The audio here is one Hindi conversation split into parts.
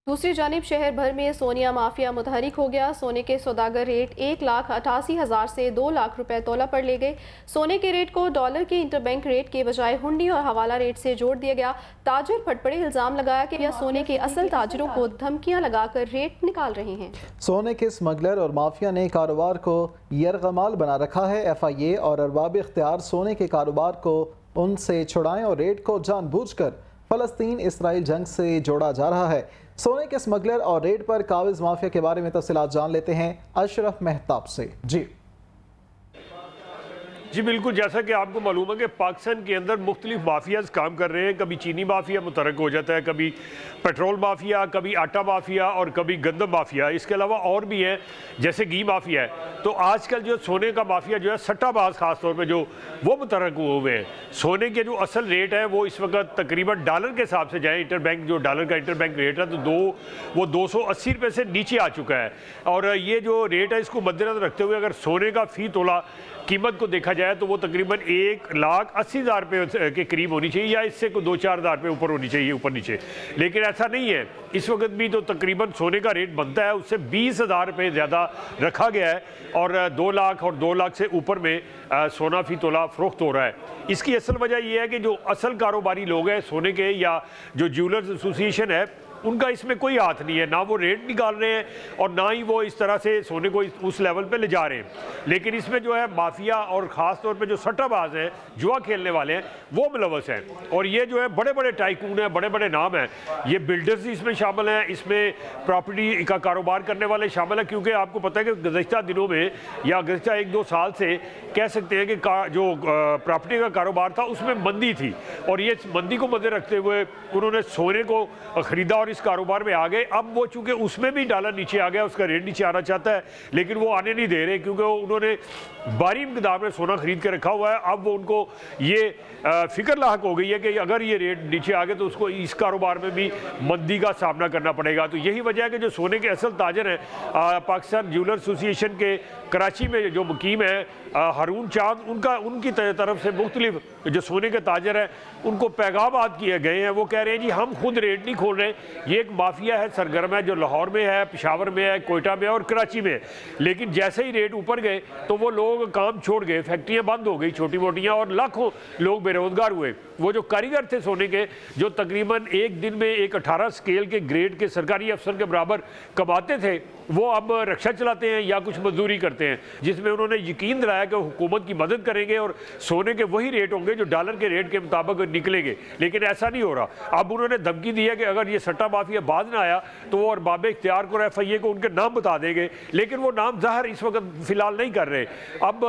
दूसरी जानिब शहर भर में सोनिया माफिया मुतहरिक हो गया। सोने के सौदागर रेट 1,88,000 से 2 लाख रुपए तोला पर ले गए। सोने के रेट को डॉलर के इंटरबैंक रेट के बजाय हुंडी और हवाला रेट से जोड़ दिया गया। ताजिर फटपड़े इल्जाम लगाया कि यह सोने के असल ताजिरों को धमकियां लगाकर रेट निकाल रहे हैं। सोने के स्मगलर और माफिया ने कारोबार को यरगमाल बना रखा है। FIA और अरबाब इख्तियार सोने के कारोबार को उनसे छुड़ाएं और रेट को जानबूझकर फलस्तीन इसराइल जंग से जोड़ा जा रहा है। सोने के स्मगलर और रेट पर काबिज माफिया के बारे में तफसीलात जान लेते हैं अशरफ मेहताब से। जी बिल्कुल, जैसा कि आपको मालूम है कि पाकिस्तान के अंदर मुख्तलिफ माफियाज काम कर रहे हैं। कभी चीनी माफिया मुतरक हो जाता है, कभी पेट्रोल माफिया, कभी आटा माफिया और कभी गंदम माफिया। इसके अलावा और भी हैं, जैसे घी माफिया है। तो आजकल जो सोने का माफिया जो है सट्टाबाज खास तौर पे जो वो मुतरक हुए हैं। सोने के जो असल रेट है वो इस वक्त तकरीबन डॉलर के हिसाब से जाए, इंटरबैंक जो डॉलर का इंटरबैंक रेट है तो वो 280 रुपये से नीचे आ चुका है। और ये जो रेट है इसको मद्देनजर रखते हुए अगर सोने का फ़ी तोला कीमत को देखा जाए तो वो तकरीबन 1,80,000 रुपये के करीब होनी चाहिए या इससे कोई 2-4 हज़ार रुपये ऊपर होनी चाहिए, ऊपर नीचे। लेकिन ऐसा नहीं है। इस वक्त भी तो तकरीबन सोने का रेट बनता है उससे 20,000 रुपये ज़्यादा रखा गया है और 2 लाख और 2 लाख से ऊपर में सोना फी तोला फ़रोख्त हो रहा है। इसकी असल वजह यह है कि जो असल कारोबारी लोग हैं सोने के या जो ज्वेलर्स एसोसिएशन है उनका इसमें कोई हाथ नहीं है। ना वो रेट निकाल रहे हैं और ना ही वो इस तरह से सोने को उस लेवल पे ले जा रहे हैं। लेकिन इसमें जो है माफिया और ख़ास तौर पे जो सट्टाबाज हैं, जुआ खेलने वाले हैं, वो मुलव्वस हैं। और ये जो है बड़े बड़े टाइकून हैं, बड़े बड़े नाम हैं। ये बिल्डर्स इसमें शामिल हैं, इसमें प्रॉपर्टी का कारोबार करने वाले शामिल हैं। क्योंकि आपको पता है कि गुज़श्ता दिनों में या गुज़श्ता 1-2 साल से कह सकते हैं कि जो प्रॉपर्टी का कारोबार था उसमें मंदी थी और ये मंदी को मद्दे रखते हुए उन्होंने सोने को ख़रीदा और इस कारोबार में आ गए। अब वो चूंकि उसमें भी डॉलर नीचे आ गया, उसका रेट नीचे आना चाहता है लेकिन वो आने नहीं दे रहे क्योंकि उन्होंने भारी मिक़दार में सोना खरीद के रखा हुआ है। अब वो उनको ये फिक्र लाक हो गई है कि अगर ये रेट नीचे आ गए तो उसको इस कारोबार में भी मंदी का सामना करना पड़ेगा। तो यही वजह है कि जो सोने के असल ताजर हैं, पाकिस्तान ज्वेलर एसोसिएशन के कराची में जो मुकीम है हारून चांद, उनकी तरफ से मुख्तलिफ जो सोने के ताजर हैं उनको पैगामात किए गए हैं। वो कह रहे हैं जी हम खुद रेट नहीं खोल रहे, ये एक माफिया है, सरगर्म है, जो लाहौर में है, पेशावर में है, कोयटा में है और कराची में है। लेकिन जैसे ही रेट ऊपर गए तो वो लोग काम छोड़ गए, फैक्ट्रियाँ बंद हो गई छोटी मोटियाँ और लाखों लोग बेरोजगार हुए। वो जो कारीगर थे सोने के, जो तकरीबन एक दिन में एक 18 स्केल के ग्रेड के सरकारी अफसर के बराबर कमाते थे, वो अब रिक्शा चलाते हैं या कुछ मजदूरी करते हैं, जिसमें उन्होंने यकीन दिलाया कि हुकूमत की मदद करेंगे और सोने के वही रेट होंगे जो डॉलर के रेट के मुताबिक निकलेंगे। लेकिन ऐसा नहीं हो रहा। अब उन्होंने धमकी दी है कि अगर ये सट्टा माफिया बाज ना आया तो वो अरबाब इख्तियार को FIA को उनके नाम बता देंगे, लेकिन वो नाम ज़ाहिर इस वक्त फ़िलहाल नहीं कर रहे। अब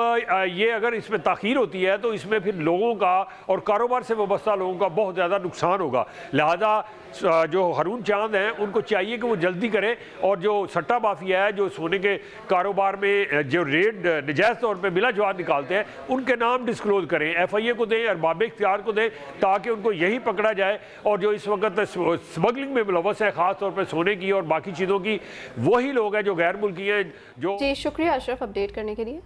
ये अगर इसमें ताख़ीर होती है तो इसमें फिर लोगों का और कारोबार से वाबस्ता लोगों का बहुत ज़्यादा नुकसान होगा। लिहाजा जो हारून चांद हैं उनको चाहिए कि वो जल्दी करें और जो सट्टा माफिया है जो सोने के कारोबार में जो रेट नजायज़ तौर पे बिला जवाब निकालते हैं उनके नाम डिस्क्लोज़ करें, FIA को दें, अरबाब इख्तियार को दें, ताकि उनको यही पकड़ा जाए। और जो इस वक्त स्मगलिंग में मुलव्वस है ख़ास तौर पर सोने की और बाकी चीज़ों की, वही लोग हैं जो गैर मुल्की हैं। जो जी शुक्रिया अशरफ अपडेट करने के लिए।